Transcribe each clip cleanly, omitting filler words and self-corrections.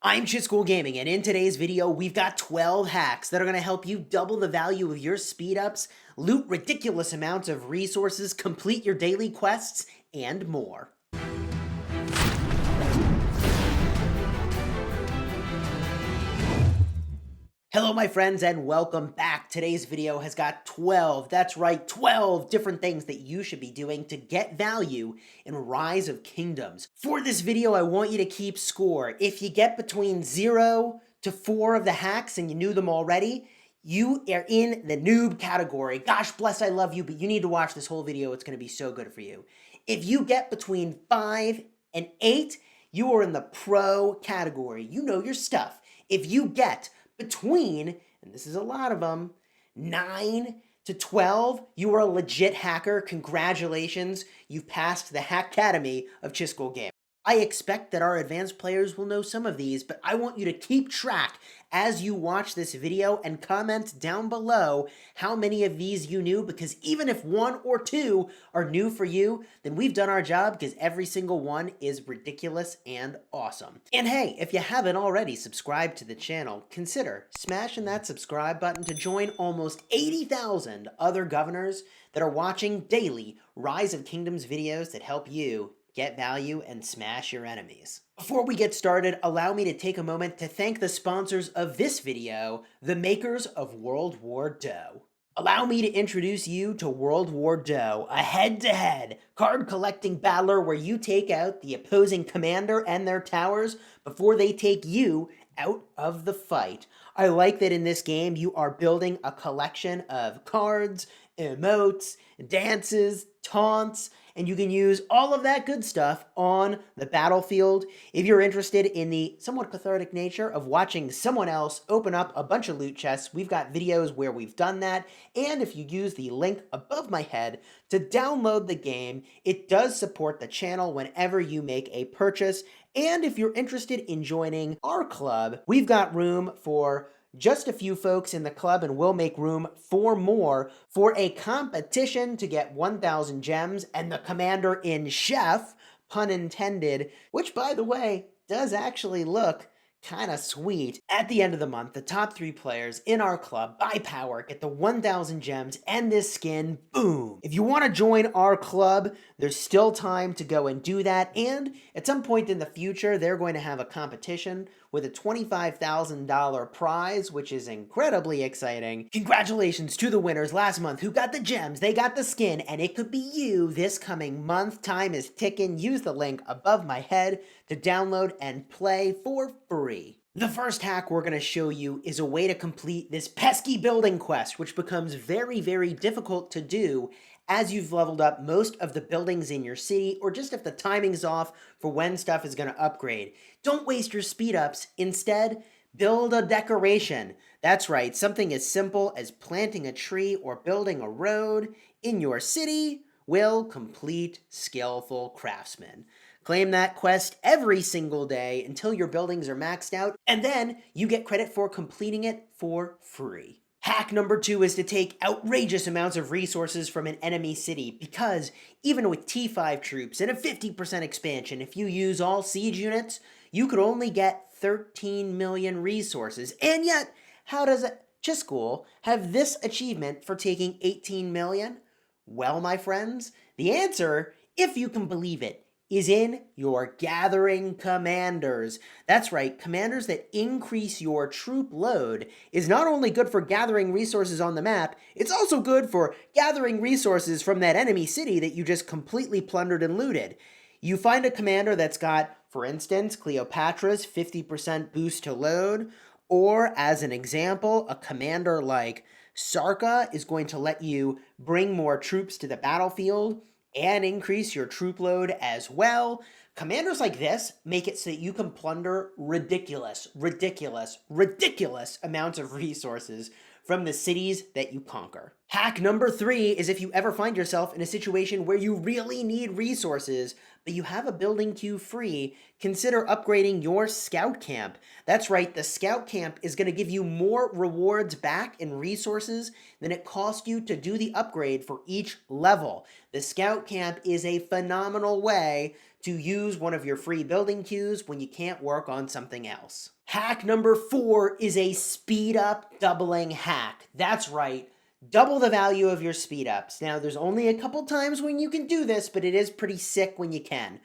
I'm Chisgule Gaming, and in today's video, we've got 12 hacks that are going to help you double the value of your speed ups, loot ridiculous amounts of resources, complete your daily quests, and more. Hello my friends and welcome back. Today's video has got 12, that's right, 12 different things that you should be doing to get value in Rise of Kingdoms. For this video, I want you to keep score. If you get between 0 to 4 of the hacks and you knew them already, you are in the noob category. Gosh bless, I love you, but you need to watch this whole video. It's going to be so good for you. If you get between 5 and 8, you are in the pro category. You know your stuff. If you get between, and this is a lot of them, 9 to 12, you are a legit hacker. Congratulations, you've passed the Hack Academy of Chisgule Gaming. I expect that our advanced players will know some of these, but I want you to keep track as you watch this video and comment down below how many of these you knew, because even if 1 or 2 are new for you, then we've done our job because every single one is ridiculous and awesome. And hey, if you haven't already subscribed to the channel, consider smashing that subscribe button to join almost 80,000 other governors that are watching daily Rise of Kingdoms videos that help you get value and smash your enemies. Before we get started, allow me to take a moment to thank the sponsors of this video, the makers of World War Dough. Allow me to introduce you to World War Dough, a head-to-head card collecting battler where you take out the opposing commander and their towers before they take you out of the fight. I like that in this game you are building a collection of cards, emotes, dances, taunts, and you can use all of that good stuff on the battlefield. If you're interested in the somewhat cathartic nature of watching someone else open up a bunch of loot chests, we've got videos where we've done that. And if you use the link above my head to download the game, it does support the channel whenever you make a purchase. And if you're interested in joining our club, we've got room for just a few folks in the club, and we'll make room for more for a competition to get 1,000 gems and the commander-in-chef, pun intended, which, by the way, does actually look kind of sweet. At the end of the month, the top 3 players in our club by power get the 1,000 gems and this skin. Boom! If you want to join our club, there's still time to go and do that, and at some point in the future, they're going to have a competition with a $25,000 prize, which is incredibly exciting. Congratulations to the winners last month who got the gems, they got the skin, and it could be you this coming month. Time is ticking. Use the link above my head to download and play for free. The first hack we're going to show you is a way to complete this pesky building quest, which becomes very, very difficult to do as you've leveled up most of the buildings in your city, or just if the timing's off for when stuff is going to upgrade. Don't waste your speed ups. Instead, build a decoration. That's right, something as simple as planting a tree or building a road in your city will complete skillful craftsmen. Claim that quest every single day until your buildings are maxed out, and then you get credit for completing it for free. Hack number 2 is to take outrageous amounts of resources from an enemy city, because even with T5 troops and a 50% expansion, if you use all siege units, you could only get 13 million resources. And yet, how does Chisgule have this achievement for taking 18 million? Well, my friends, the answer, if you can believe it, is in your gathering commanders. That's right, commanders that increase your troop load is not only good for gathering resources on the map, it's also good for gathering resources from that enemy city that you just completely plundered and looted. You find a commander that's got, for instance, Cleopatra's 50% boost to load, or as an example, a commander like Sarka is going to let you bring more troops to the battlefield and increase your troop load as well. Commanders like this make it so that you can plunder ridiculous amounts of resources from the cities that you conquer. Hack number 3 is if you ever find yourself in a situation where you really need resources, but you have a building queue free, consider upgrading your scout camp. That's right, the scout camp is going to give you more rewards back in resources than it cost you to do the upgrade for each level. The scout camp is a phenomenal way to use one of your free building queues when you can't work on something else. Hack number 4 is a speed up doubling hack. That's right. Double the value of your speed ups. Now, there's only a couple times when you can do this, but it is pretty sick when you can.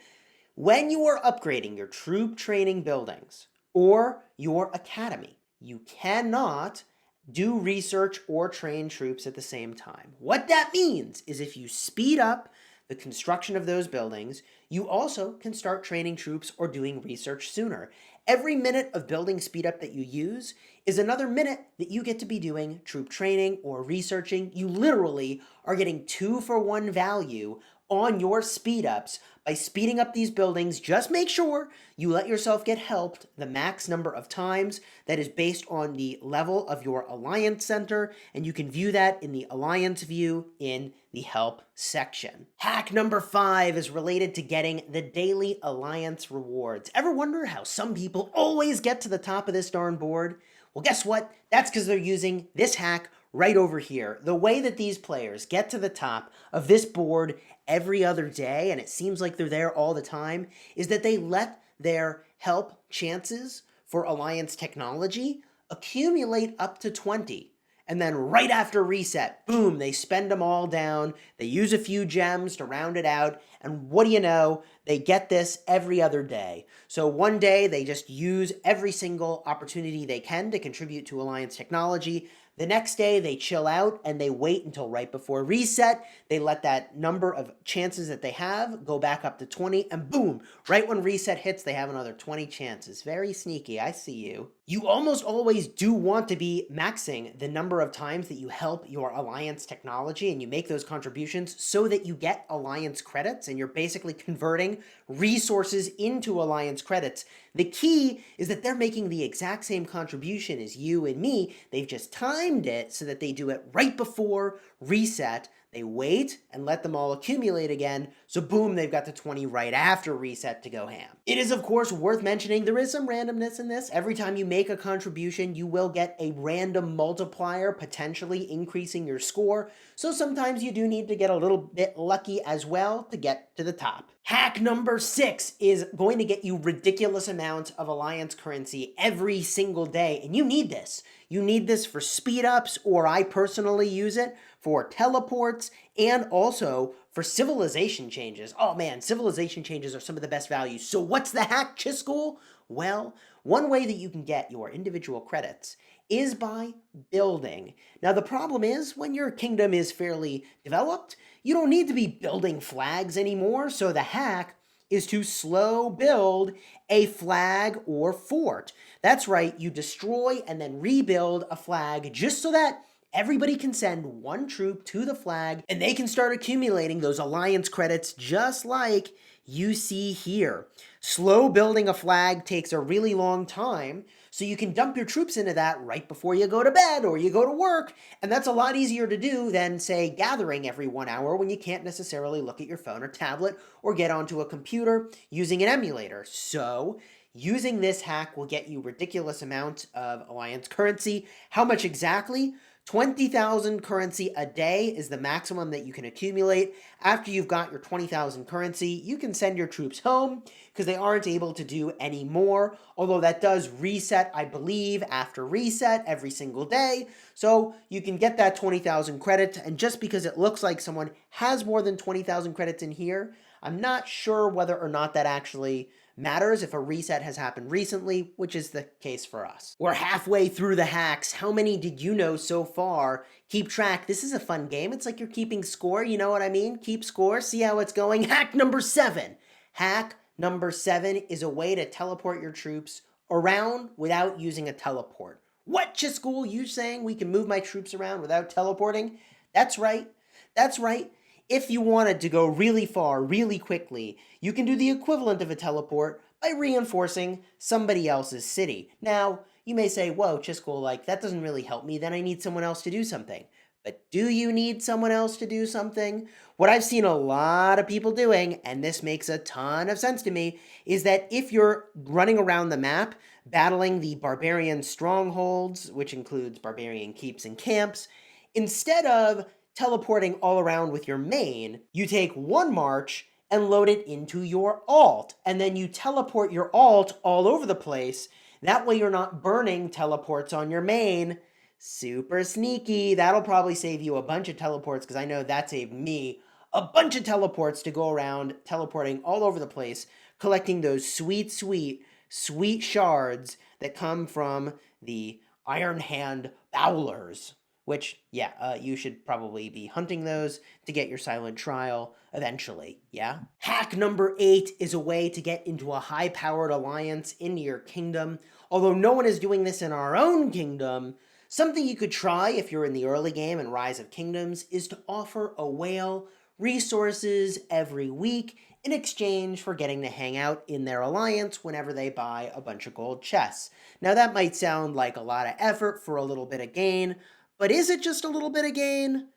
When you are upgrading your troop training buildings or your academy, you cannot do research or train troops at the same time. What that means is if you speed up the construction of those buildings, you also can start training troops or doing research sooner. Every minute of building speed up that you use is another minute that you get to be doing troop training or researching. You literally are getting 2-for-1 value on your speed ups by speeding up these buildings. Just make sure you let yourself get helped the max number of times. That is based on the level of your alliance center, and you can view that in the alliance view in the help section. Hack number 5 is related to getting the daily alliance rewards. Ever wonder how some people always get to the top of this darn board? Well, guess what? That's because they're using this hack right over here. The way that these players get to the top of this board every other day, and it seems like they're there all the time, is that they let their help chances for alliance technology accumulate up to 20. And then right after reset, boom, they spend them all down. They use a few gems to round it out. And what do you know? They get this every other day. So one day they just use every single opportunity they can to contribute to alliance technology. The next day, they chill out and they wait until right before reset. They let that number of chances that they have go back up to 20, and boom, right when reset hits, they have another 20 chances. Very sneaky, I see you. You almost always do want to be maxing the number of times that you help your alliance technology and you make those contributions so that you get alliance credits, and you're basically converting resources into alliance credits. The key is that they're making the exact same contribution as you and me. They've just timed it so that they do it right before reset. They wait and let them all accumulate again, so boom, they've got the 20 right after reset to go ham. It is, of course, worth mentioning there is some randomness in this. Every time you make a contribution, you will get a random multiplier, potentially increasing your score, so sometimes you do need to get a little bit lucky as well to get to the top. Hack number 6 is going to get you ridiculous amounts of alliance currency every single day, and you need this. You need this for speed ups, or I personally use it for teleports and also for civilization changes. Oh man, civilization changes are some of the best values. So what's the hack, Chisgule? Well, one way that you can get your individual credits is by building. Now the problem is when your kingdom is fairly developed, you don't need to be building flags anymore. So the hack is to slow build a flag or fort. That's right, you destroy and then rebuild a flag just so that everybody can send one troop to the flag and they can start accumulating those alliance credits just like you see here. Slow building a flag takes a really long time, so you can dump your troops into that right before you go to bed or you go to work, and that's a lot easier to do than, say, gathering every 1 hour when you can't necessarily look at your phone or tablet or get onto a computer using an emulator. So using this hack will get you ridiculous amounts of alliance currency. How much exactly? 20,000 currency a day is the maximum that you can accumulate. After you've got your 20,000 currency, you can send your troops home because they aren't able to do any more, although that does reset, I believe, after reset every single day. So you can get that 20,000 credit, and just because it looks like someone has more than 20,000 credits in here, I'm not sure whether or not that actually matters if a reset has happened recently, which is the case for us. We're halfway through the hacks. How many did you know so far? Keep track. This is a fun game. It's like you're keeping score. You know what I mean? Keep score. See how it's going. Hack number 7. Hack number 7 is a way to teleport your troops around without using a teleport. What, Chisgule? You saying we can move my troops around without teleporting? That's right. That's right. If you wanted to go really far, really quickly, you can do the equivalent of a teleport by reinforcing somebody else's city. Now, you may say, whoa, Chisgule, like, that doesn't really help me, then I need someone else to do something. But do you need someone else to do something? What I've seen a lot of people doing, and this makes a ton of sense to me, is that if you're running around the map, battling the barbarian strongholds, which includes barbarian keeps and camps, instead of teleporting all around with your main, you take one march and load it into your alt. And then you teleport your alt all over the place. That way you're not burning teleports on your main. Super sneaky. That'll probably save you a bunch of teleports, because I know that saved me a bunch of teleports to go around teleporting all over the place, collecting those sweet, sweet, sweet shards that come from the Iron Hand Bowlers. Which, yeah, you should probably be hunting those to get your silent trial eventually, yeah? Hack number 8 is a way to get into a high-powered alliance into your kingdom. Although no one is doing this in our own kingdom, something you could try if you're in the early game in Rise of Kingdoms is to offer a whale resources every week in exchange for getting to hang out in their alliance whenever they buy a bunch of gold chests. Now that might sound like a lot of effort for a little bit of gain, but is it just a little bit of gain?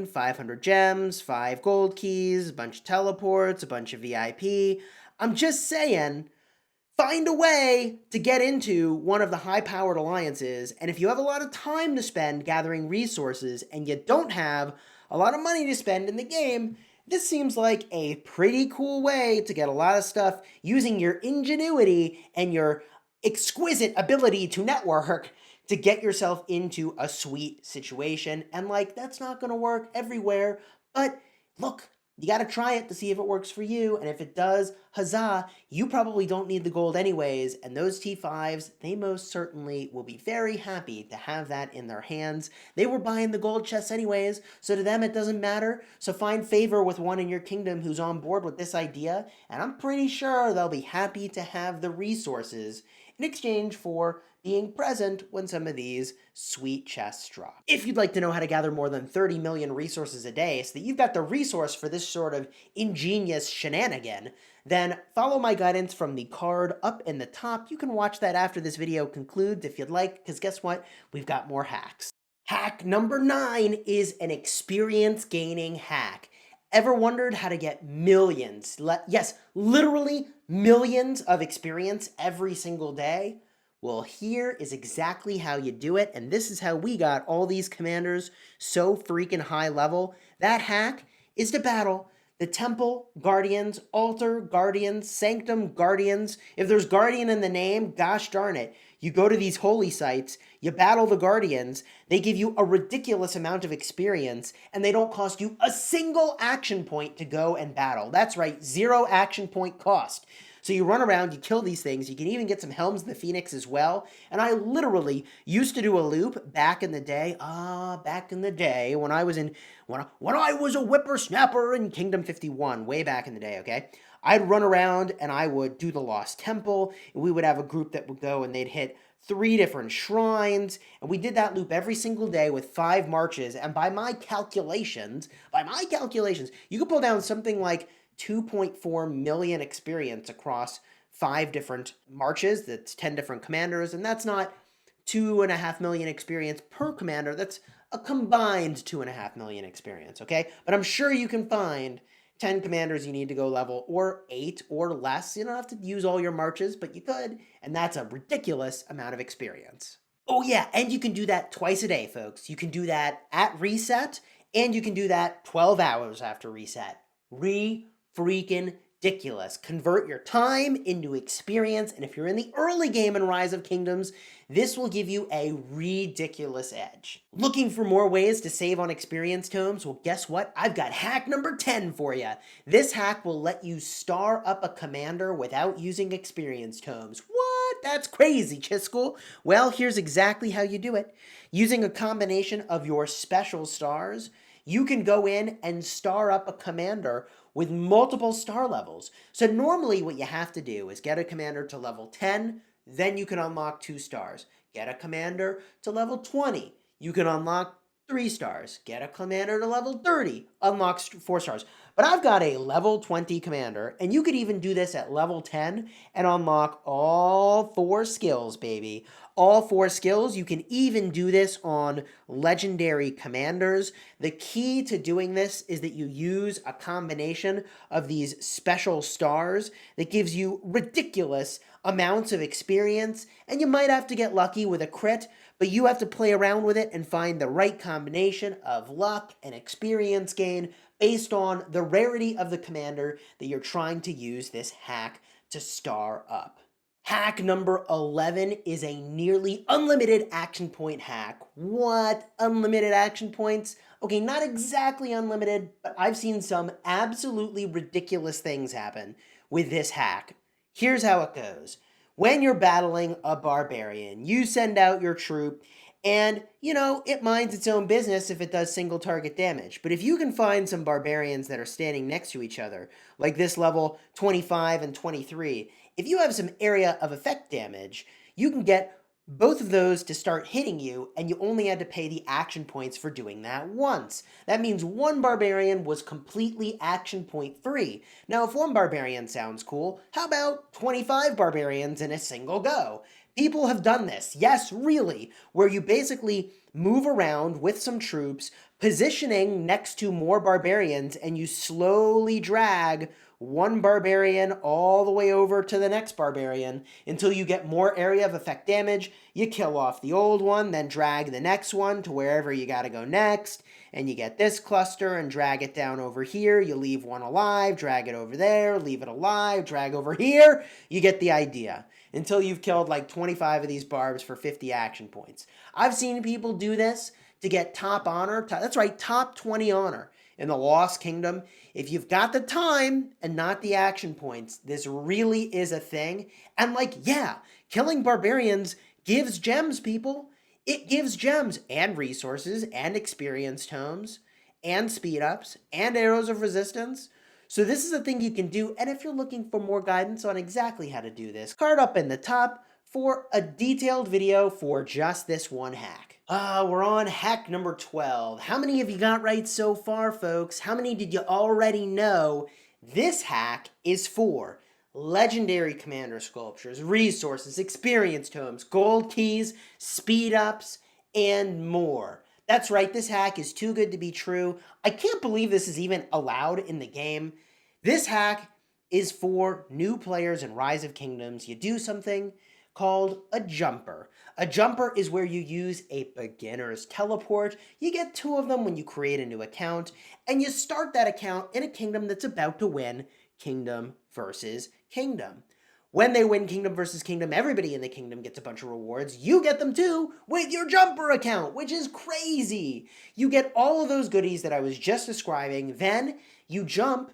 500 gems, 5 gold keys, a bunch of teleports, a bunch of VIP. I'm just saying, find a way to get into one of the high-powered alliances, and if you have a lot of time to spend gathering resources and you don't have a lot of money to spend in the game, this seems like a pretty cool way to get a lot of stuff using your ingenuity and your exquisite ability to network to get yourself into a sweet situation. And like, that's not going to work everywhere, but look, you got to try it to see if it works for you, and if it does, huzzah, you probably don't need the gold anyways, and those T5s, they most certainly will be very happy to have that in their hands. They were buying the gold chests anyways, so to them it doesn't matter, so find favor with one in your kingdom who's on board with this idea, and I'm pretty sure they'll be happy to have the resources in exchange for being present when some of these sweet chests drop. If you'd like to know how to gather more than 30 million resources a day so that you've got the resource for this sort of ingenious shenanigan, then follow my guidance from the card up in the top. You can watch that after this video concludes if you'd like, because guess what? We've got more hacks. Hack number 9 is an experience gaining hack. Ever wondered how to get millions, yes, literally millions of experience every single day? Well, here is exactly how you do it, and this is how we got all these commanders so freaking high level. That hack is to battle the Temple Guardians, Altar Guardians, Sanctum Guardians. If there's Guardian in the name, gosh darn it, you go to these holy sites, you battle the Guardians, they give you a ridiculous amount of experience, and they don't cost you a single action point to go and battle. That's right, 0 action point cost. So you run around, you kill these things, you can even get some Helms of the Phoenix as well. And I literally used to do a loop back in the day, when I was when I was a whippersnapper in Kingdom 51, way back in the day, okay? I'd run around and I would do the Lost Temple, and we would have a group that would go and they'd hit 3 different shrines, and we did that loop every single day with 5 marches, and by my calculations, you could pull down something like 2.4 million experience across 5 different marches. That's 10 different commanders, and that's not 2.5 million experience per commander. That's a combined 2.5 million experience, okay? But I'm sure you can find 10 commanders you need to go level, or 8 or less. You don't have to use all your marches, but you could, and that's a ridiculous amount of experience. Oh yeah, and you can do that twice a day, folks. You can do that at reset, and you can do that 12 hours after reset. Freaking ridiculous. Convert your time into experience, and if you're in the early game in Rise of Kingdoms, this will give you a ridiculous edge. Looking for more ways to save on experience tomes? Well, guess what? I've got hack number 10 for you. This hack will let you star up a commander without using experience tomes. What? That's crazy, Chisgule. Well, here's exactly how you do it. Using a combination of your special stars, you can go in and star up a commander with multiple star levels. So normally what you have to do is get a commander to level 10, then you can unlock 2 stars. Get a commander to level 20, you can unlock 3 stars. Get a commander to level 30, unlocks 4 stars. But I've got a level 20 commander, and you could even do this at level 10 and unlock all 4 skills, baby. All 4 skills. You can even do this on legendary commanders. The key to doing this is that you use a combination of these special stars that gives you ridiculous amounts of experience, and you might have to get lucky with a crit, but you have to play around with it and find the right combination of luck and experience gain based on the rarity of the commander that you're trying to use this hack to star up. Hack number 11 is a nearly unlimited action point hack. What? Unlimited action points? Okay, not exactly unlimited, but I've seen some absolutely ridiculous things happen with this hack. Here's how it goes. When you're battling a barbarian, you send out your troop and, it minds its own business if it does single target damage. But if you can find some barbarians that are standing next to each other, like this level 25 and 23, if you have some area of effect damage, you can get both of those to start hitting you, and you only had to pay the action points for doing that once. That means one barbarian was completely action point free. Now, if one barbarian sounds cool, how about 25 barbarians in a single go? People have done this, yes, really, where you basically move around with some troops, positioning next to more barbarians, and you slowly drag one barbarian all the way over to the next barbarian until you get more area of effect damage. You kill off the old one, then drag the next one to wherever you gotta go next, and you get this cluster and drag it down over here. You leave one alive, drag it over there, leave it alive, drag over here. You get the idea. Until you've killed like 25 of these barbs for 50 action points. I've seen people do this to get top honor. That's right, top 20 honor in the Lost Kingdom. If you've got the time and not the action points, this really is a thing. And yeah, killing barbarians gives gems, people. It gives gems and resources and experience tomes and speed ups and arrows of resistance. So this is a thing you can do, and if you're looking for more guidance on exactly how to do this, card up in the top for a detailed video for just this one hack. We're on hack number 12. How many have you got right so far, folks? How many did you already know? This hack is for legendary commander sculptures, resources, experience tomes, gold keys, speed ups, and more. That's right, this hack is too good to be true. I can't believe this is even allowed in the game. This hack is for new players in Rise of Kingdoms. You do something called a jumper. A jumper is where you use a beginner's teleport. You get 2 of them when you create a new account, and you start that account in a kingdom that's about to win Kingdom versus Kingdom. When they win Kingdom versus Kingdom, everybody in the kingdom gets a bunch of rewards. You get them too with your jumper account, which is crazy. You get all of those goodies that I was just describing. Then you jump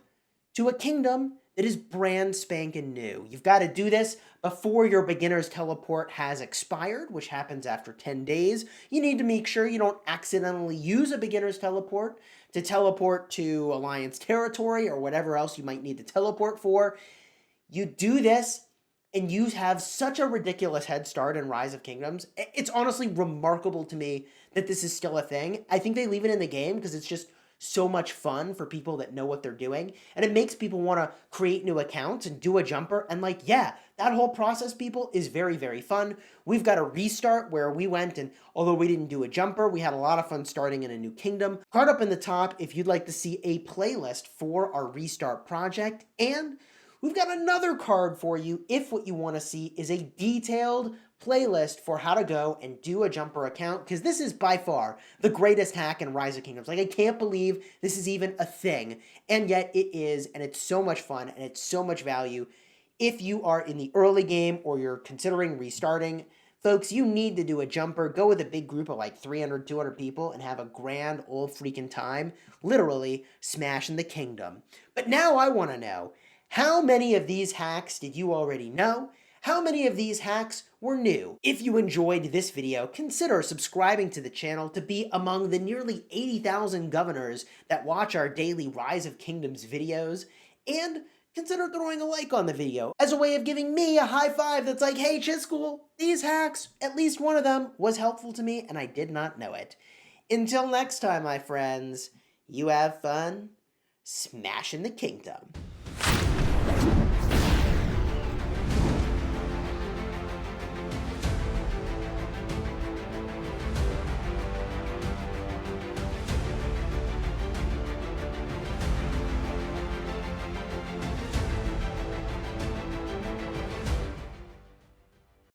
to a kingdom that is brand spanking new. You've got to do this before your beginner's teleport has expired, which happens after 10 days. You need to make sure you don't accidentally use a beginner's teleport to Alliance territory or whatever else you might need to teleport for. You do this, and you have such a ridiculous head start in Rise of Kingdoms. It's honestly remarkable to me that this is still a thing. I think they leave it in the game because it's just so much fun for people that know what they're doing. And it makes people want to create new accounts and do a jumper. And yeah, that whole process, people, is very, very fun. We've got a restart where we went and although we didn't do a jumper, we had a lot of fun starting in a new kingdom. Card up in the top if you'd like to see a playlist for our restart project. And we've got another card for you if what you want to see is a detailed playlist for how to go and do a jumper account, because this is by far the greatest hack in Rise of Kingdoms. I can't believe this is even a thing, and yet it is, and it's so much fun, and it's so much value. If you are in the early game or you're considering restarting, folks, you need to do a jumper. Go with a big group of 300, 200 people and have a grand old freaking time, literally smashing the kingdom. But now I want to know, how many of these hacks did you already know? How many of these hacks were new? If you enjoyed this video, consider subscribing to the channel to be among the nearly 80,000 governors that watch our daily Rise of Kingdoms videos, and consider throwing a like on the video as a way of giving me a high five that's like, hey Chisgule, these hacks, at least one of them was helpful to me and I did not know it. Until next time, my friends, you have fun smashing the kingdom.